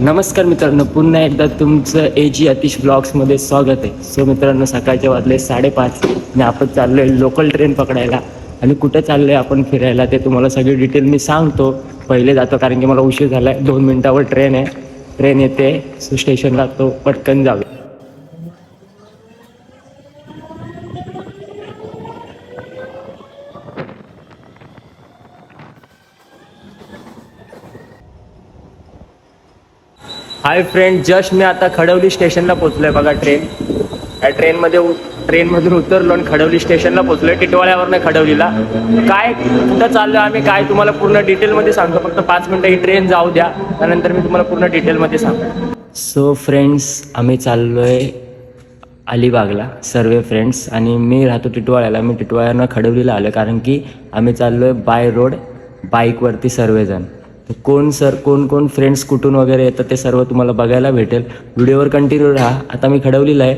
नमस्कार मित्रांनो, पुन्हा एकदा तुमचं AG अतिश ब्लॉग्समध्ये स्वागत आहे. सो मित्रांनो, सकाळचे वाजले 5:30 आणि आपण चाललो आहे लोकल ट्रेन पकडायला. आणि कुठे चाललो आहे आपण फिरायला ते तुम्हाला सगळी डिटेल मी सांगतो. पहिले जातो कारण की मला उशीर झाला आहे. 2 मिनटावर ट्रेन आहे. ट्रेन येते, सो स्टेशनला तो पटकन जावे. हाय फ्रेंड, जस्ट मी आता खडवली स्टेशनला पोचलो आहे. बघा ट्रेनमधून उतरलो आणि खडवली स्टेशनला पोचलो आहे. टिटवाळ्यावरनं खडवलीला. काय कुठं चाललो आम्ही काय तुम्हाला पूर्ण डिटेलमध्ये सांगतो. फक्त 5 मिनटं ही ट्रेन जाऊ द्या, त्यानंतर मी तुम्हाला पूर्ण डिटेलमध्ये सांगतो. सो फ्रेंड्स, आम्ही चाललो आहे अलिबागला सर्व फ्रेंड्स. आणि मी राहतो टिटवाळ्याला. मी टिटवाळ्यानं खडवलीला आलो कारण की आम्ही चाललो आहे बाय रोड बाईकवरती सर्वजण. कोण कोण फ्रेंड्स कुठून वगैरे येतं ते सर्व तुम्हाला बघायला भेटेल. व्हिडिओवर कंटिन्यू राहा. आता मी खडवलीला आहे.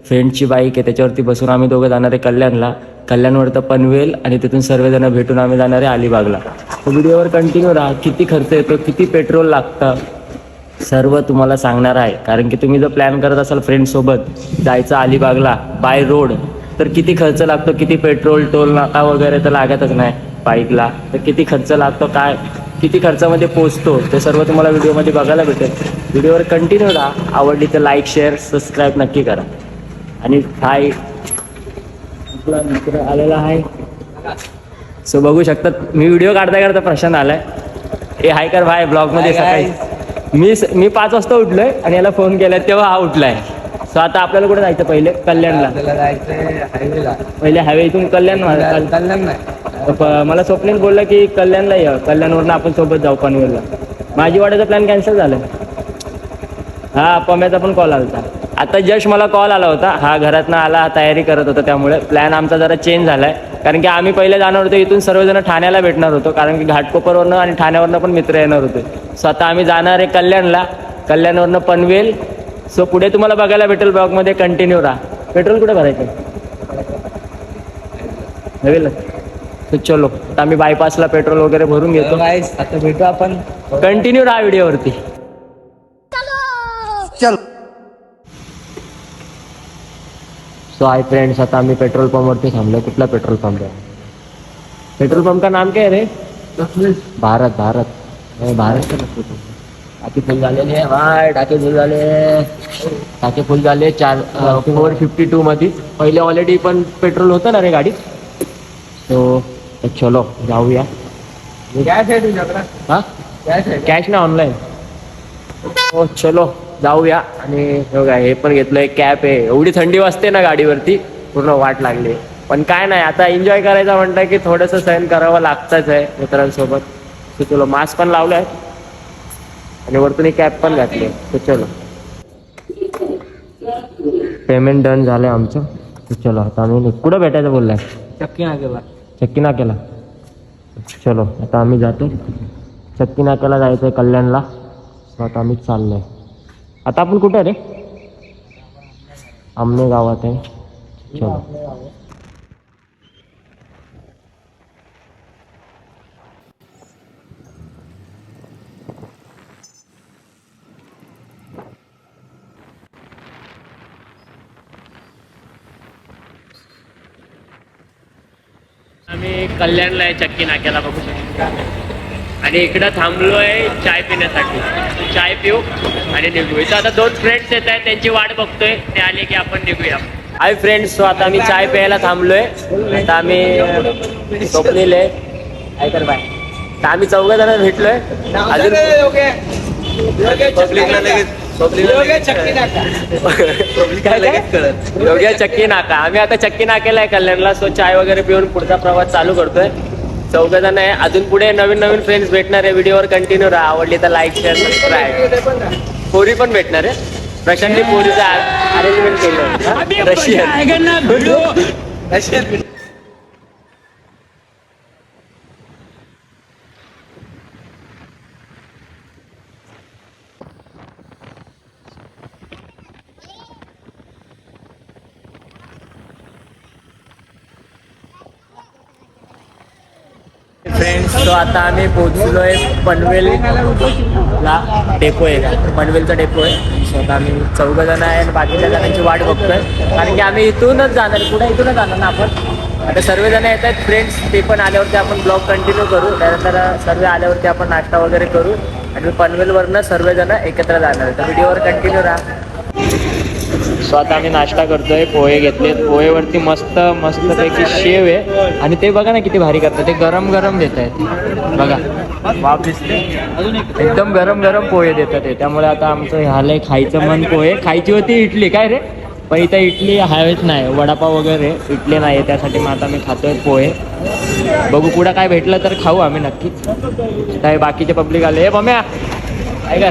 फ्रेंडची बाईक आहे, त्याच्यावरती बसून आम्ही दोघं जाणार आहे कल्याणला. कल्याणवर तर पनवेल आणि तिथून सर्वजण भेटून आम्ही जाणार आहे अलिबागला. व्हिडिओवर कंटिन्यू राहा. किती खर्च येतो, किती पेट्रोल लागतं, सर्व तुम्हाला सांगणार आहे. कारण की तुम्ही जर प्लॅन करत असाल फ्रेंडसोबत जायचं अलिबागला बाय रोड, तर किती खर्च लागतो, किती पेट्रोल टोल नाका वगैरे तर लागतच नाही बाईकला. तर किती खर्च लागतो, काय किती खर्चामध्ये पोचतो, ते सर्व तुम्हाला व्हिडिओमध्ये बघायला भेटेल. व्हिडिओवर कंटिन्यू राहा. आवडली तर लाईक शेअर सबस्क्राईब नक्की करा. आणि हाय, आपला मित्र आलेला आहे. सो बघू शकतात, मी व्हिडिओ काढता काढता प्रशांत आलाय. हे हाय कर भाई ब्लॉगमध्ये. सकाळी मी 5 वाजता उठलोय आणि याला फोन केलाय तेव्हा हा उठलाय. सो आता आपल्याला कुठे जायचं, पहिले कल्याणला. पहिले हायवे इथून कल्याण मला स्वप्नील बोलला की कल्याणला ये, कल्याणवरून आपण सोबत जाऊ पनवेलला. माझी वाड्याचा प्लॅन कॅन्सल झाला. हा, पम्याचा पण कॉल आला होता. आता जस्ट मला कॉल आला होता. हा घरातनं आला, तयारी करत होता, त्यामुळे प्लॅन आमचा जरा चेंज झालाय. कारण की आम्ही पहिले जाणार होतो इथून सर्वजण ठाण्याला भेटणार होतो, कारण की घाटकोपरवरनं आणि ठाण्यावरनं पण मित्र येणार होते. सो आता आम्ही जाणार आहे कल्याणला, कल्याणवरनं पनवेल. सो पुढे तुम्हाला बघायला भेटेल, ब्लॉगमध्ये कंटिन्यू राहा. पेट्रोल कुठे भरायचं नवीन. तर चलो, आता आम्ही बायपासला पेट्रोल वगैरे भरून घेतो. आता भेटू आपण. कंटिन्यू राहा व्हिडिओवरती. चल. सो हाय फ्रेंड्स, आता आम्ही पेट्रोल पंपवरती थांबलो. कुठला पेट्रोल पंप आहे? पेट्रोल पंप का नाम क्या है रे? भारत भारत का पेट्रोल पंप. टाके फुल झालेले आहे भाई, टाके फुल झाले. 452 मध्ये. पहिले ऑलरेडी पण पेट्रोल होतं ना रे गाडीत. तो चलो जाऊया. कॅश आहे तुझ्याकडे? हा, कॅश ना ऑनलाईन. हो चलो जाऊया. आणि बघा, हे पण घेतलंय, कॅप आहे. एवढी थंडी वाजते ना गाडीवरती, पूर्ण वाट लागली. पण काय नाही, आता एन्जॉय करायचा म्हणताय की थोडंसं सहन करावं लागतंच आहे मित्रांसोबत. तर चलो, मास्क पण लावलाय आणि वरतून कॅप पण घातली. तर चलो, पेमेंट डन झालंय आमचं. तर चलो, आता आम्ही कुठं भेटायचं बोललाय? चक्की नाक्याला. चलो, आता आम्ही जातो चक्की नाक्याला, जायचंय कल्याणला. आता आम्ही चाललोय. आता आपण कुठे रे? आमने गावात आहे. चलो. आम्ही कल्याणला आहे, चक्की नाक्याला बघू शकतो. आणि इकडं थांबलोय चाय पिण्यासाठी. चाय पिऊ आणि निघू. इथं आता 2 फ्रेंड्स येत आहेत, त्यांची वाट बघतोय. ते आले की आपण निघूया. हाय फ्रेंड्स, सो आता आम्ही चाय प्यायला थांबलोय. आता आम्ही स्वप्नील आहे, काय कर बाय. तर आम्ही 4 जण भेटलोय. अजून योग्य चक्की नाका. आम्ही आता चक्की नाक्याला आहे कल्याणला. सो चाय वगैरे पिऊन पुढचा प्रवास चालू करतोय. 4 जण आहे. अजून पुढे नवीन फ्रेंड्स भेटणार आहे. व्हिडिओवर कंटिन्यू राहा. आवडली तर लाईक शेअर सबस्क्राईब. पोरी पण भेटणार आहे. प्रशांतने पोरीचं अरेंजमेंट केलं रशियन. फ्रेंड्स, तो आता आम्ही पोहोचलोय पनवेलला. डेपो आहे का, पनवेलचा डेपो आहे. सो आता आम्ही 4 जण आहे आणि बाकीच्या जणांची वाट बघतोय, कारण की आम्ही इथूनच जाणार, पुढे इथूनच जाणार ना आपण. आता सर्वजण येत आहेत फ्रेंड्स, ते पण आल्यावरती आपण ब्लॉग कंटिन्यू करू. त्यानंतर सर्व आल्यावरती आपण नाश्ता वगैरे करू आणि पनवेलवरनं सर्वजण एकत्र जाणार. तर व्हिडिओवर कंटिन्यू राहा. सो आता आम्ही नाश्ता करतोय, पोहे घेतलेत. पोहेवरती मस्तपैकी शेव आहे आणि ते बघा ना किती भारी करतात. ते गरम गरम देत आहेत बघा, वाफ दिसते. एकदम गरम गरम पोहे देतात ते. त्यामुळे आता आमचं ह्याला खायचं मन. पोहे खायची होती इडली, काय रे पण इथं इडली हवेच नाही, वडापाव वगैरे इडली नाही, त्यासाठी मग आता मी खातोय पोहे. बघू पुढं काय भेटलं तर खाऊ आम्ही नक्कीच. काय बाकीचे पब्लिक आले. हे मम्या काय कर,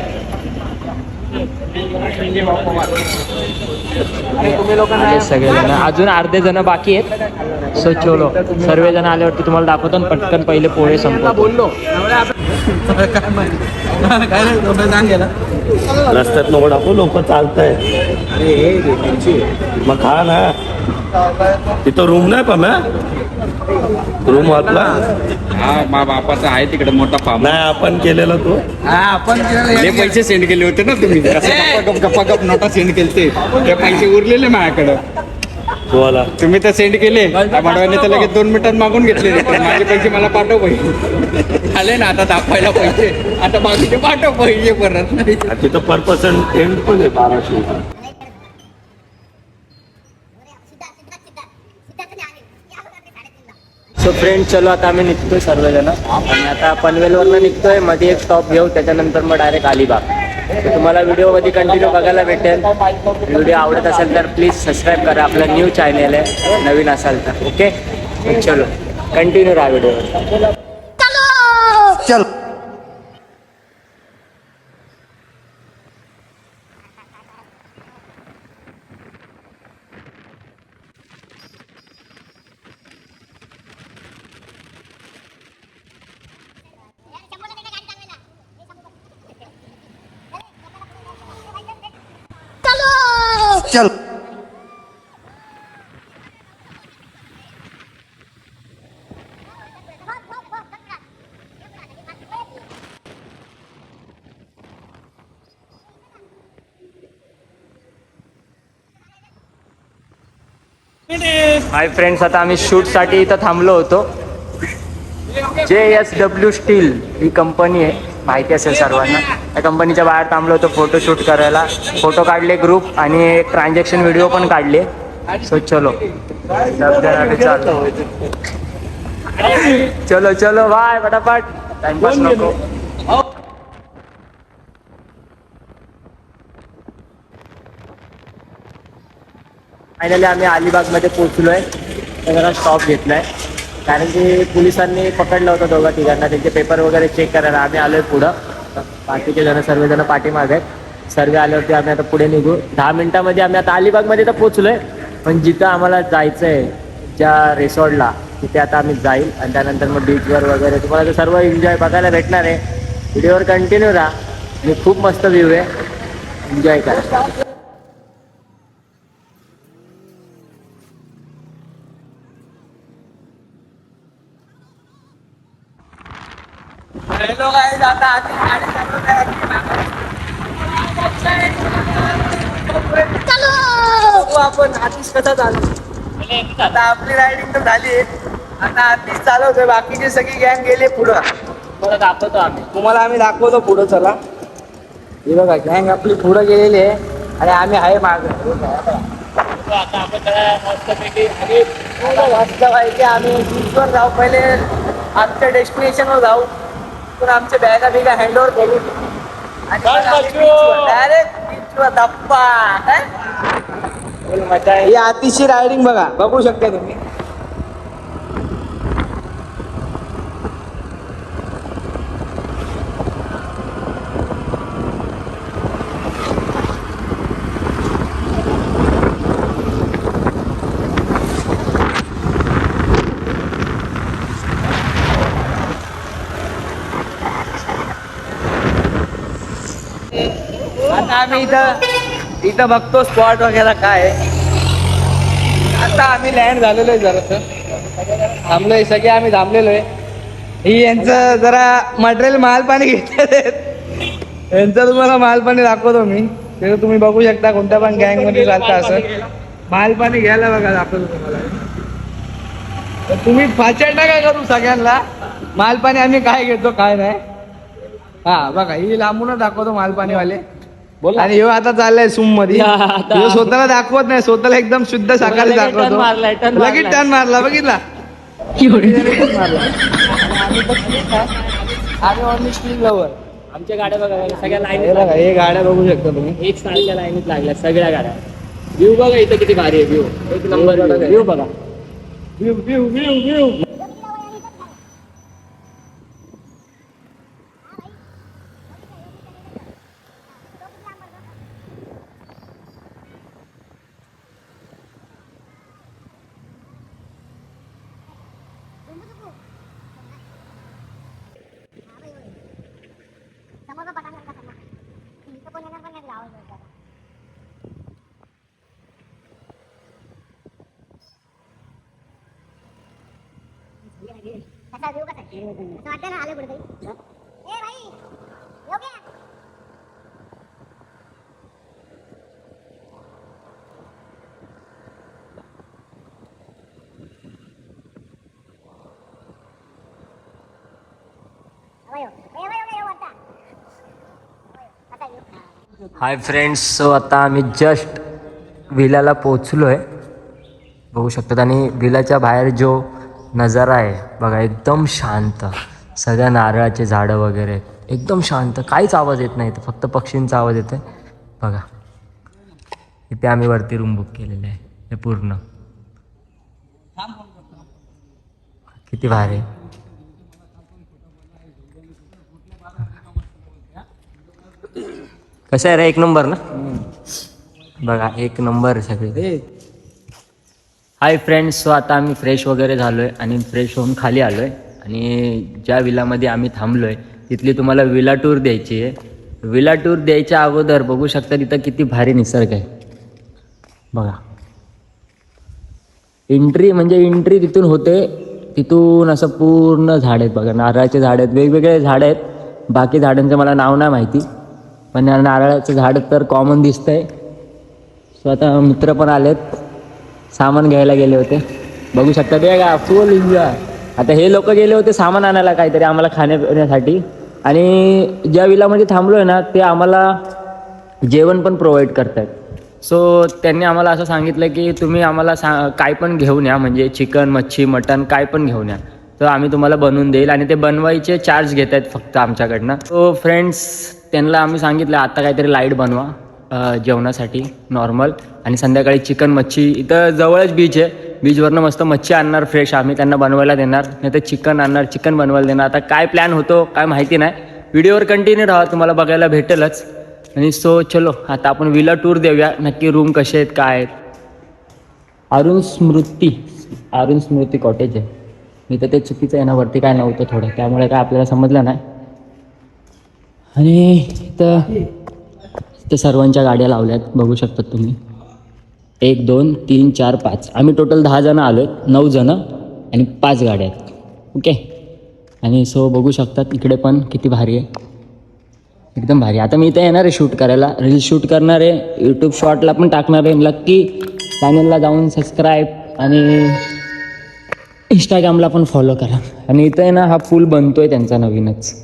तुम्ही लोक सगळेजण, अजून अर्धे जण बाकी आहेत. सो चलो, सर्वजण आल्यावरती तुम्हाला दाखवतो. पटकन पहिले पोहे संपला बोललो. रस्त्यात नको टाकू, लोक चालताय. मग खा ना, तिथं रूम नाही पण रूम वाटला. हा बापाचा आहे तिकडे मोठा फार्म. नाही आपण केलेला तो. आपण पैसे सेंड केले होते ना तुम्ही, गप्पा गप नोटा सेंड केले, ते पैसे उरलेले माझ्याकडे. तुम्हाला तुम्ही तर सेंड केले, माडवाने तर लगेच 2 मिनिटात मागून घेतले. माझे पैसे मला पाठव पैसे आले ना, आता दाखवायला पैसे. आता बाकीचे पाठव पैसे परत. तिथं पर पर्सन एंड पण आहे 1200. सो फ्रेंड्स चलो, आता आम्ही निघतोय सर्वजण आणि आता पनवेलवरनं निघतोय. मध्ये एक स्टॉप घेऊ, त्याच्यानंतर मग डायरेक्ट अलिबाग. तर तुम्हाला व्हिडिओमध्ये कंटिन्यू बघायला भेटेल. व्हिडिओ आवडत असेल तर प्लीज सबस्क्राईब करा. आपलं न्यू चॅनल आहे, नवीन असाल तर. ओके, चलो कंटिन्यू राहा व्हिडिओ. चल चल. हाय फ्रेंड्स, आता आम्ही शूटसाठी इथं थांबलो होतो. JSW स्टील ही कंपनी आहे, माहिती असेल सर्वांना. त्या कंपनीच्या बाहेर थांबलो होतो फोटोशूट करायला. फोटो काढले ग्रुप आणि एक ट्रान्झॅक्शन व्हिडिओ पण काढले. सो चलो चलो चलो बाय, फटाफट, टाइमपास नको. फायनली आम्ही अलिबागमध्ये पोहोचलोय. जरा स्टॉप घेतलाय कारण की पोलिसांनी पकडलं होतं 2-3 त्यांचे पेपर वगैरे चेक करायला. आम्ही आलोय पुढं, बाकीचे जण सर्वजण पाठीमागे आहेत. सर्व आल्यावरती आम्ही आता पुढे निघू. 10 मिनिटांमध्ये आम्ही आता अलिबागमध्ये तर पोहोचलोय. पण जिथं आम्हाला जायचं आहे, ज्या रिसॉर्टला, तिथे आता आम्ही जाईल आणि त्यानंतर मग बीचवर वगैरे तुम्हाला तर सर्व एन्जॉय बघायला भेटणार आहे. व्हिडिओवर कंटिन्यू राहा आणि खूप मस्त व्ह्यू आहे, एन्जॉय करा. हॅलो गाईज, आता आपण आतिश कसा चालू. आता आपली रायडिंग तर झाली. आता आतिश चालवतोय, बाकीची सगळी गँग गेले पुढं. मला दाखवतो आम्ही, तुम्हाला आम्ही दाखवतो पुढं. चला, हे बघा गँग आपली पुढं गेलेली आहे आणि आम्ही आहे मागं. आता आपण मस्तपैकी मस्त पाहिजे. आम्ही बीचवर जाऊ, पहिले आमच्या डेस्टिनेशनवर जाऊ, पण आमच्या बॅगा बिगा हँडओव्हर करू आणि डायरेक्ट बीचवर धप्पा. मजा आहे. ही अतिशय रायडिंग बघा, बघू शकता तुम्ही. आता आम्ही इथं बघतो स्पॉट वगैरे काय आहे. आता आम्ही लँड झालेलो आहे, जरासं थांबलोय, सगळे आम्ही थांबलेलो आहे. ही यांचं जरा मटेरियल मालपाणी घेतलं यांचं तुम्हाला मालपाणी दाखवतो मी. ते तुम्ही बघू शकता कोणत्या पण गँग मध्ये चालतं असं मालपाणी घ्यायला बघा दाखवतो तुम्हाला. तर तुम्ही फाचड नका करू सगळ्यांना. मालपाणी आम्ही काय घेतो काय नाही. हा बघा ही लांबूनच दाखवतो मालपाणीवाले. बोला. आणि ह्यो आता चाललाय सूम मध्ये. ह्यो स्वतःला दाखवत नाही, स्वतःला एकदम शुद्ध शाकाहारी दाखवतो. लगेच टर्न मारला बघितला. आम्ही ऑनली स्टील लवर. आमच्या गाड्या बघा सगळ्या हे लाईनीत बघा हे गाड्या बघू शकता तुम्ही. एक सारख्या लाईनीत लागल्या सगळ्या गाड्या. व्ह्यू बघा इथं किती भारी आहे. व्ह्यू एक नंबर व्ह्यू बघा. View view view view. कसा व्ह्यू कसा आहे असं वाटतं ना आलं कुठेतरी. ए भाई येऊ क्या हाय फ्रेंड्स, सो आता आम्ही जस्ट विलाला पोचलो आहे बघू शकतात. आणि विलाच्या बाहेर जो नजारा आहे बघा एकदम शांत. सगळ्या नारळाचे झाडं वगैरे एकदम शांत, काहीच आवाज येत नाही. फक्त पक्षींचा आवाज येतो बघा. इथे आम्ही वरती रूम बुक केलेले आहे. हे पूर्ण किती भारी. कसं आहे रे, एक नंबर ना बघा, एक नंबर सगळे. हाय फ्रेंड्स, सो आता आम्ही फ्रेश वगैरे झालो आहे आणि फ्रेश होऊन खाली आलो आहे. आणि ज्या विलामध्ये आम्ही थांबलो आहे तिथली तुम्हाला विला टूर द्यायची आहे. विला टूर द्यायच्या अगोदर बघू शकता तिथं किती भारी निसर्ग आहे बघा. एंट्री तिथून होते. तिथून असं पूर्ण झाड आहेत बघा, नारळाचे झाड आहेत, वेगवेगळे झाड आहेत. बाकी झाडांचं मला नाव नाही माहिती, पण नारळाचं झाड तर कॉमन दिसतंय. सो आता मित्र पण आलेत, सामान घ्यायला गेले होते बघू शकता ते का फुल एन्जॉय. आता हे लोक गेले होते सामान आणायला काहीतरी आम्हाला खाण्यापिण्यासाठी. आणि ज्या विलामध्ये थांबलो आहे ना ते आम्हाला जेवण पण प्रोव्हाइड करतात. सो त्यांनी आम्हाला असं सांगितलं की तुम्ही आम्हाला काय पण घेऊन या, म्हणजे चिकन मच्छी मटन काय पण घेऊन या, तर आम्ही तुम्हाला बनवून देईल. आणि ते बनवायचे चार्ज घेत आहेत फक्त आमच्याकडनं. सो फ्रेंड्स त्यांना आम्ही सांगितलं आता काहीतरी लाईट बनवा जेवणासाठी नॉर्मल, आणि संध्याकाळी चिकन मच्छी. इथं जवळच बीच आहे, बीचवरनं मस्त मच्छी आणणार फ्रेश, आम्ही त्यांना बनवायला देणार. नाही तर चिकन आणणार, चिकन बनवायला देणार. आता काय प्लॅन होतो काय माहिती नाही, व्हिडिओवर कंटिन्यू राहा, तुम्हाला बघायला भेटेलच. आणि सो चलो आता आपण विला टूर देऊया, नक्की रूम कसे आहेत काय आहेत. अरुण स्मृती कॉटेज आहे. मी तर ते चुकीचं आहे ना, वरती काय नव्हतं थोडं, त्यामुळे काय आपल्याला समजलं नाही. आणि इथं सर्वांच्या गाड्या लावल्यात बघू शकतात तुम्ही. 1 2 3 4 5 आम्ही टोटल 10 जण आलो आहेत, 9 जण आणि 5 गाड्या आहेत. ओके. आणि सो बघू शकतात इकडे पण किती भारी आहे, एकदम भारी. आता मी इथे येणार आहे शूट करायला, रील शूट करणार आहे, यूट्यूब शॉर्टला पण टाकणार आहे. नक्की चॅनलला जाऊन सबस्क्राईब आणि इंस्टाग्रामला पण फॉलो करा. आणि इथं आहे ना हा पूल बनतोय त्यांचा नवीनच.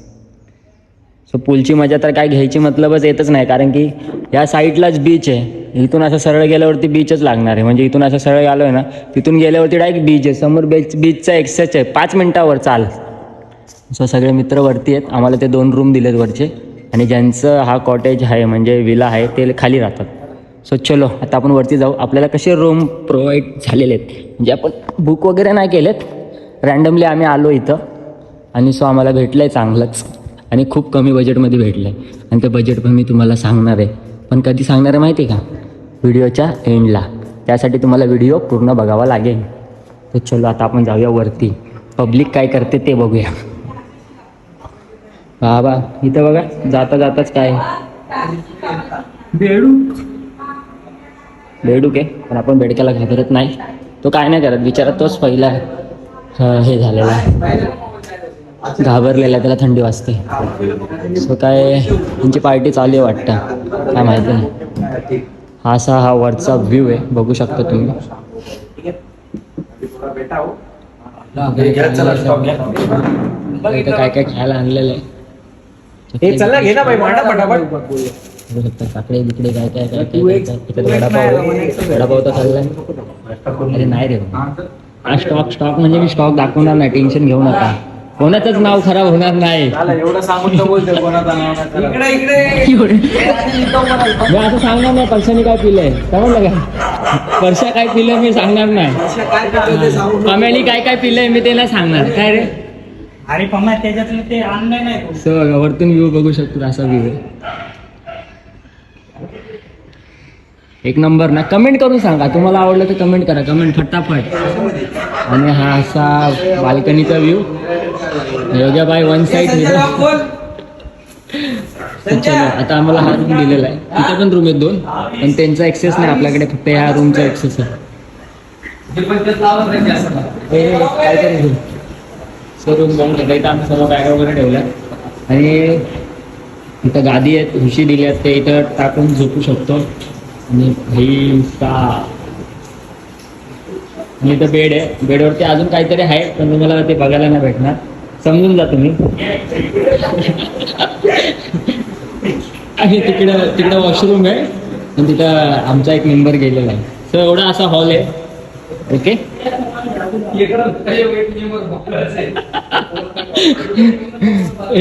सो पूलची मजा तर काय घ्यायची मतलबच येतच नाही, कारण की या साईडलाच बीच आहे. इथून असं सरळ गेल्यावरती बीचच लागणार आहे. म्हणजे इथून असं सरळ आलो आहे ना, तिथून गेल्यावरती डायरेक्ट बीच आहे. समोर बीचचा एक्सेस आहे, 5 मिनिटावर चाल. सो सगळे मित्र वरती आहेत, आम्हाला ते 2 रूम दिलेत वरचे. आणि ज्यांचं हा कॉटेज आहे म्हणजे विला आहे ते खाली राहतात. सो चलो आता आपण वरती जाऊ. आपल्याला कसे रूम प्रोव्हाइड झालेले आहेत, म्हणजे आपण बुक वगैरे नाही केलेत, रँडमली आम्ही आलो इथं. आणि सो आम्हाला भेटलं आहे चांगलंच, आणि खूप कमी बजेटमध्ये भेटलं आहे. आणि ते बजेट पण मी तुम्हाला सांगणार आहे, पण कधी सांगणार आहे माहिती आहे का, व्हिडिओच्या एंडला. त्यासाठी तुम्हाला व्हिडिओ पूर्ण बघावा लागेल. तर चलो आता आपण जाऊया वरती, पब्लिक काय करते ते बघूया. बाबा इथं बघा जाता जाताच काय बेडूक आहे, पण आपण बेडक्याला घाबरत नाही. तो काय नाही करत बिचारा, तोच पहिला हे झालेला आहे. घाबरलेला आहे, त्याला थंडी वाजते. सो काय त्यांची पार्टी चालू आहे वाटतं, काय माहिती नाही. हा वरचा व्ह्यू आहे, बघू शकता तुम्ही. इथं काय काय खायला आणलेलं आहे. चला घे ना भाई, मांडा पटापट. बघू शकता काकडे बिकडे काय काय काय काय काय. वडापाव तर खाल्लाय. अरे नाही रे हा स्टॉक म्हणजे मी स्टॉक दाखवणार नाही, टेन्शन घेऊ नका. कोणाचंच नाव खराब होणार नाही. एवढं सांगून तर बोलतो कोणाचा नाव मी असं सांगणार नाही परशाने काय पिलंय, समजलं का? परशा काय पिलंय मी सांगणार नाही. पम्यानी काय काय पिलंय मी ते नाही सांगणार. काय रे अरे पम्या त्याच्यातलं ते आणलं नाही. सो वरतून व्ह्यू बघू शकतो, असा व्ह्यू आहे. एक नंबर ना. कमेंट करून सांगा, तुम्हाला आवडलं तर कमेंट करा, कमेंट फटाफट. आणि हा असा बाल्कनीचा व्ह्यू. योग्य बाय वन साईड. चलो आता आम्हाला हा रूम दिलेला आहे. तिथे पण रूम आहेत 2, पण त्यांचा ऍक्सेस नाही आपल्याकडे, फक्त ह्या रूमचा ऍक्सेस आहे. सो रूम बघून घेता. इथं आम्ही सर्व बॅग वगैरे ठेवल्या आणि इथं गादी आहेत, उशी दिली आहेत, ते इथं टाकून झोपू शकतो. आणि इथं बेड आहे, बेडवरती अजून काहीतरी आहे पण तुम्हाला ते बघायला नाही भेटणार, समजून जा तुम्ही. आणि तिकडं वॉशरूम आहे आणि तिथं आमचा एक मेंबर गेलेला आहे. सो एवढा असा हॉल आहे. ओके.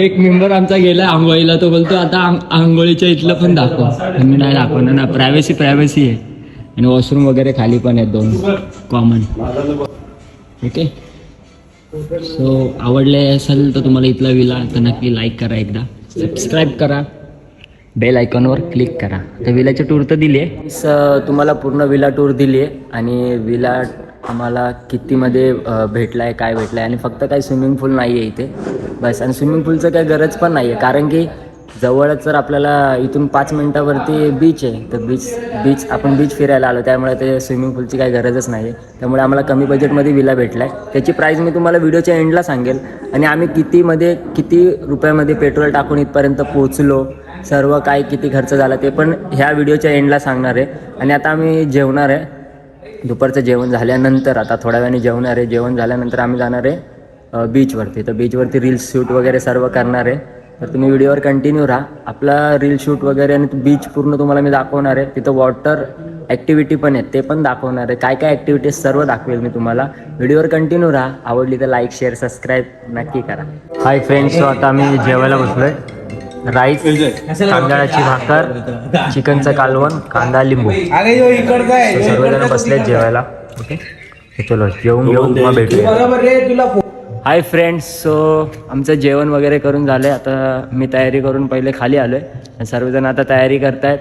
एक मेंबर आमचा गेला आंघोळीला, तो बोलतो आता आंघोळीच्या इथलं पण दाखव. मी नाही दाखवणार ना, प्रायव्हसी आहे. आणि वॉशरूम वगैरे खाली पण आहेत 2 कॉमन. ओके. सो आवडले असेल तर तुम्हाला इथला विला तर नक्की लाईक करा, एकदा सबस्क्राईब करा, बेल आयकॉनवर क्लिक करा. तर विलाची टूर तर दिली आहे, तुम्हाला पूर्ण विला टूर दिली आहे. आणि विला आम्हाला कितीमध्ये भेटला आहे, काय भेटलं आहे. आणि फक्त काही स्विमिंग पूल नाही आहे इथे बस. आणि स्विमिंग पूलचं काही गरज पण नाही आहे, कारण की जवळच जर आपल्याला इथून 5 मिनटावरती बीच आहे. तर आपण बीच फिरायला आलो, त्यामुळे ते स्विमिंग पूलची काही गरजच नाही आहे. त्यामुळे आम्हाला कमी बजेटमध्ये विला भेटला आहे. त्याची प्राईस मी तुम्हाला व्हिडिओच्या एंडला सांगेल. आणि आम्ही किती रुपयामध्ये पेट्रोल टाकून इथपर्यंत पोहोचलो, सर्व काय किती खर्च झाला ते पण ह्या व्हिडिओच्या एंडला सांगणार आहे. आणि आता आम्ही जेवणार आहे. दुपारचं जेवण झाल्यानंतर आता थोड्या वेळाने जेवणार आहे. जेवण झाल्यानंतर आम्ही जाणार आहे बीचवरती. तर बीचवरती रील्स शूट वगैरे सर्व करणार आहे. तर तुम्ही व्हिडिओवर कंटिन्यू राहा. आपला रील शूट वगैरे आणि बीच पूर्ण तुम्हाला मी दाखवणार आहे. तिथं वॉटर ॲक्टिव्हिटी पण आहेत, ते पण दाखवणार आहे. काय काय ॲक्टिव्हिटीज सर्व दाखवेल मी तुम्हाला. व्हिडिओवर कंटिन्यू राहा. आवडली तर लाईक शेअर सबस्क्राईब नक्की करा. हाय फ्रेंड्स, सो आता आम्ही जेवायला बसलोय. राईस, तांदळाची भाकर, चिकनचं कालवण, कांदा लिंबू. सर्वजण बसलेत जेवायला. ओके, चलो जेवून मग भेटूया. हाय फ्रेंड्स, सो आमचं जेवण वगैरे करून झालं आहे. आता मी तयारी करून पहिले खाली आलो आहे. सर्वजण आता तयारी करतायत.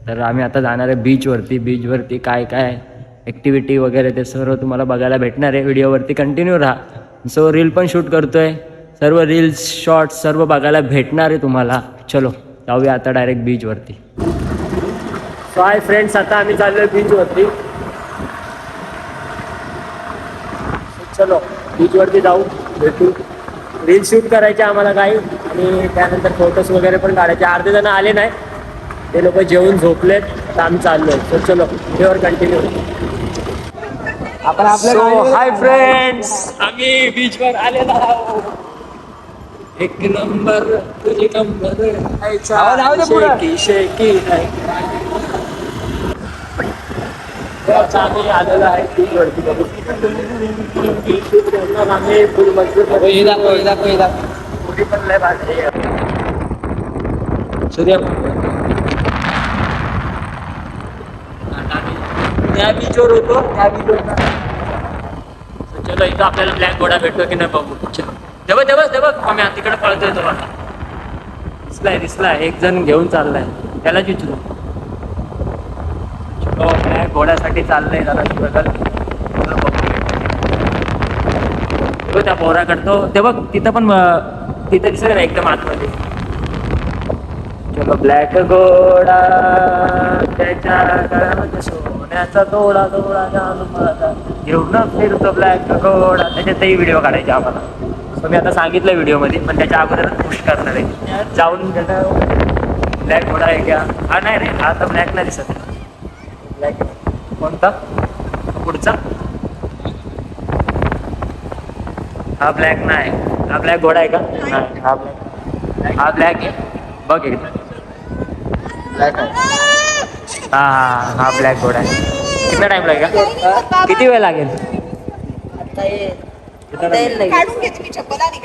तर आम्ही आता जाणार आहे बीचवरती काय काय ॲक्टिव्हिटी वगैरे ते सर्व तुम्हाला बघायला भेटणार आहे. व्हिडिओवरती कंटिन्यू राहा. सो रील पण शूट करतो आहे, सर्व रील्स शॉर्ट्स सर्व बघायला भेटणार आहे तुम्हाला. चलो जाऊया आता डायरेक्ट बीचवरती. सो हाय फ्रेंड्स, आता आम्ही चाललो आहे बीचवरती. चलो बीचवरती जाऊ, भेटू. रील शूट करायचे आम्हाला काही, आणि त्यानंतर फोटोज वगैरे पण काढायचे. अर्धे जण आले नाही, ते लोक जेवून झोपलेत, तर आम्ही चाललोय. सो चलो व्हिडिओवर कंटिन्यू. आपण आपल्या हाय फ्रेंड्स, आम्ही बीचवर आलेलो आहोत. एक नंबर तुझी नंबर शेकी शेकी. आम्ही आलेलो आहे बीचवरती. आम्ही फुल मजबूत पुरी पण लय भाजी सूर्य त्या बीचवर होतो, त्या बीचवर. चलो इथं आपल्याला ब्लॅक घोडा भेटतो की नाही बघू. चलो तेव्हा आम्ही तिकडे पळतोय. तो आता दिसलाय एक जण घेऊन चाललाय, त्यालाच विचारू. चलो ब्लॅक घोड्यासाठी चाललंय जरा बघल. त्या पोरा करतो ते बघ, तिथं दिसत ना एकदम आतमध्ये. चलो ब्लॅक घोडा त्याच्या गळ्यामध्ये सोन्याचा थोडा थोडा जाणू माझा घेऊन फिरतो ब्लॅक घोडा. त्याच्यातही व्हिडिओ काढायचे आम्हाला. सो मी आता सांगितलं व्हिडिओमध्ये, पण त्याच्या अगोदर पुश करणार आहे. जाऊन त्याचा ब्लॅक घोडा आहे का? हा नाही रे, हा तर ब्लॅक नाही दिसत. ब्लॅक कोणता? पुढचा हा ब्लॅक नाही. हा ब्लॅक घोडा आहे का? नाही, हा ब्लॅक आहे. बघ एकदा ब्लॅक आहे. हा ब्लॅक घोडा आहे. कितना टाइम लागेगा? किती वेळ लागेल? काढून घेते मी चप्पल आणि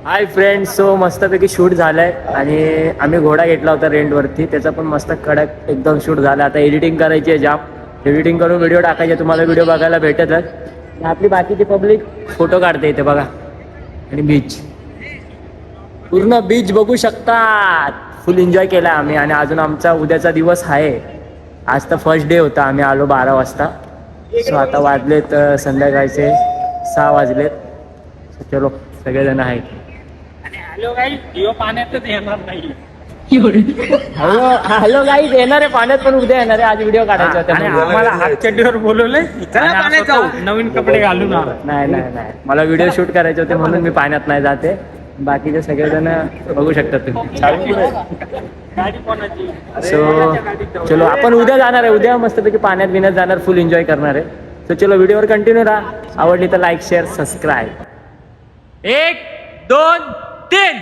हाय फ्रेंड्स, सो मस्तपैकी शूट झालाय आणि आम्ही घोडा घेतला होता रेंटवरती. त्याचा पण मस्त कडक एकदम शूट झाला. आता एडिटिंग करायची आहे जाम. एडिटिंग करून व्हिडिओ टाकायचे. तुम्हाला व्हिडिओ बघायला भेटतच. आणि आपली बाकीची पब्लिक फोटो काढते इथे बघा. आणि बीच, पूर्ण बीच बघू शकतात. फुल एन्जॉय केला आम्ही. आणि अजून आमचा उद्याचा दिवस आहे. आज तर फर्स्ट डे होता. आम्ही आलो 12 वाजता. सो आता वाजलेत संध्याकाळचे 6 वाजलेत. सो चलो सगळेजण आहेत. हॅलो गाईस, दिव पाण्यातच येणार नाही. हॅलो गाईज, येणार आहे पाण्यात, पण उद्या येणार आहे. आज व्हिडिओ काढायचा होता. आम्हाला हात चड्डीवर बोलवलंय. पाण्यात जाऊ, नवीन कपडे घालून आलो. नाही, मला व्हिडिओ शूट करायचे होते म्हणून मी पाण्यात नाही जाते. बाकीचे सगळेजण बघू शकतात तुम्ही. गाडी कोणाची? सो चलो आपण उद्या जाणार आहे. उद्या मस्तपैकी पाण्यात बिण्यात जाणार, फुल एन्जॉय करणार आहे. सो चलो व्हिडिओवर कंटिन्यू राहा. आवडली तर लाईक शेअर सबस्क्राईब. 1 2 3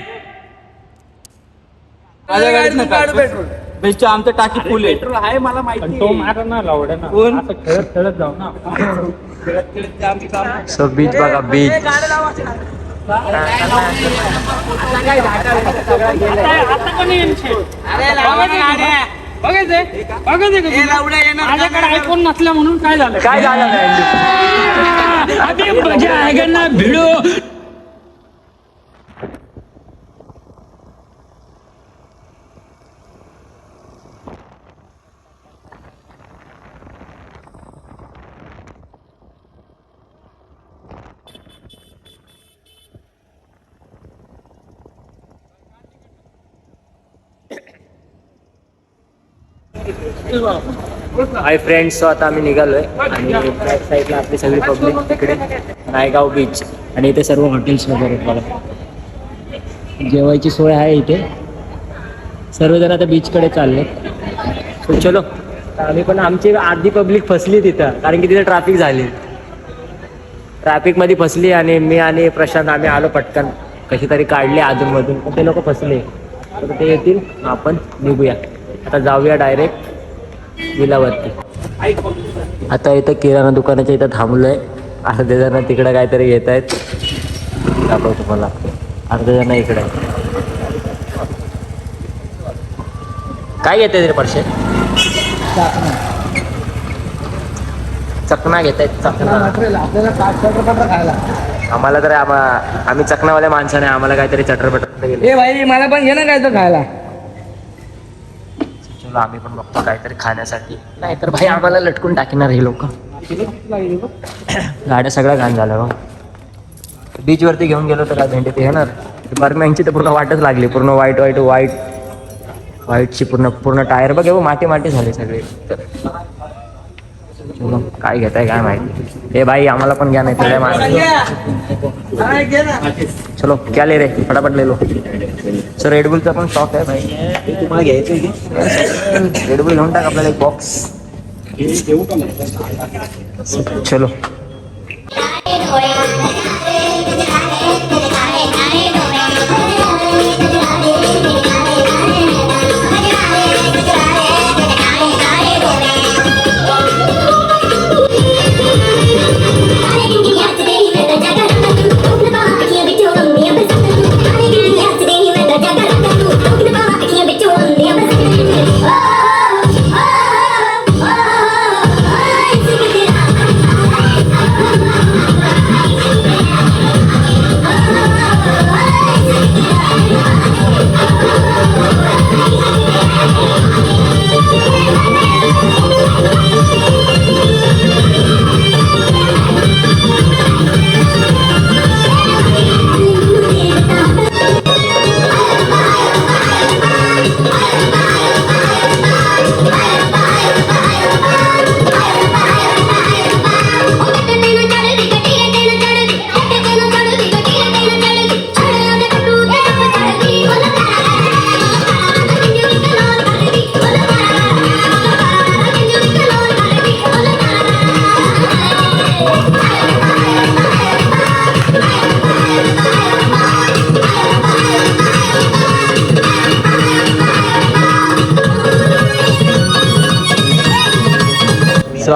माझ्या गाडीत काढू पेट्रोल. बेस्टच्या आमचं टाकी फुल आहे. पेट्रोल आहे मला माहिती. तो मारा ना लावडा ना. असं खेळत जाऊ ना. सो बीच बघा, बीच. माझ्याकडे आयफोन नसल्या म्हणून काय झालं? काय झालं नाही? मजा आहे ना भिडो. हाय फ्रेंड्स, सो आता आम्ही निघालोय आणि बॅक साईडला आपली सगळी पब्लिक तिकडे नायगाव बीच. आणि इथे सर्व हॉटेल्स वगैरे बघा. जेवायची सोय आहे इथे. सर्वजण आता बीचकडे चालले. सो चलो, आम्ही पण आमची अर्धी पब्लिक फसली तिथं, कारण की तिथे ट्रॅफिक झाली. ट्रॅफिकमध्ये फसली आणि मी आणि प्रशांत आम्ही आलो पटकन. कशी तरी काढले अजूनमधून, पण ते लोक फसले. तर ते येतील, आपण निघूया. आता जाऊया डायरेक्ट विलावरती. आता इथं किराणा दुकानाच्या इथं थांबलोय. अर्धे जण तिकडं काहीतरी घेत आहेत. दाखवतो तुम्हाला. अर्धे जण इकडे काय घेत आहेत रे परशे? चकना घेत आहेत. चकना खायला आम्हाला तर आम्ही चकनावाल्या माणसाने आम्हाला काहीतरी चटरपटर गेले. ए भाई, मला पण घे ना काय तर खायला. चलो आम्ही पण बघतो काहीतरी खाण्यासाठी. नाही तर भाई आम्हाला लटकून टाकणार हे लोक. गाड्या सगळ्या घाण झाल्या बघ. बीचवरती घेऊन गेलो तर भेंडी ते येणार. बर्म्यांची तर पूर्ण वाटच लागली. पूर्ण व्हाईटची पूर्ण टायर बघ. माती झाले सगळे. चलो काय घेताय काय माहिती. हे भाई आम्हाला पण घ्या, नाही तर चलो क्या ले रे, फटाफट ले लो. सर रेडबुलचा पण स्टॉक आहे भाई. तुम्हाला घ्यायचं की रेडबुल घेऊन टाक आपल्याला एक बॉक्स. चलो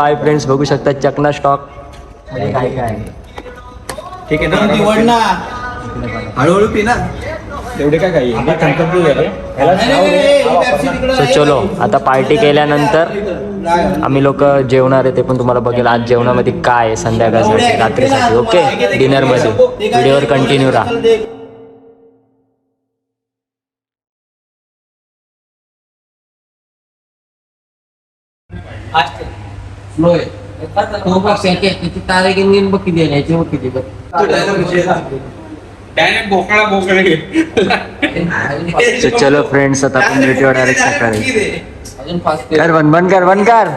हाय फ्रेंड्स, बघू शकता चकना स्टॉक मध्ये काय काय आहे. ठीक आहे ना, हळूहळू पी ना. एवढे काय काही सो चलो आता पार्टी केल्यानंतर आम्ही लोक जेवणार आहे, ते पण तुम्हाला बघेल आज जेवणामध्ये काय आहे संध्याकाळसाठी रात्रीसाठी. ओके, डिनरमध्ये व्हिडिओवर कंटिन्यू राहा. So, चलो फ्रेंड्स, आता आपण भेटूया डायरेक्ट सकाळी. कर बंद कर.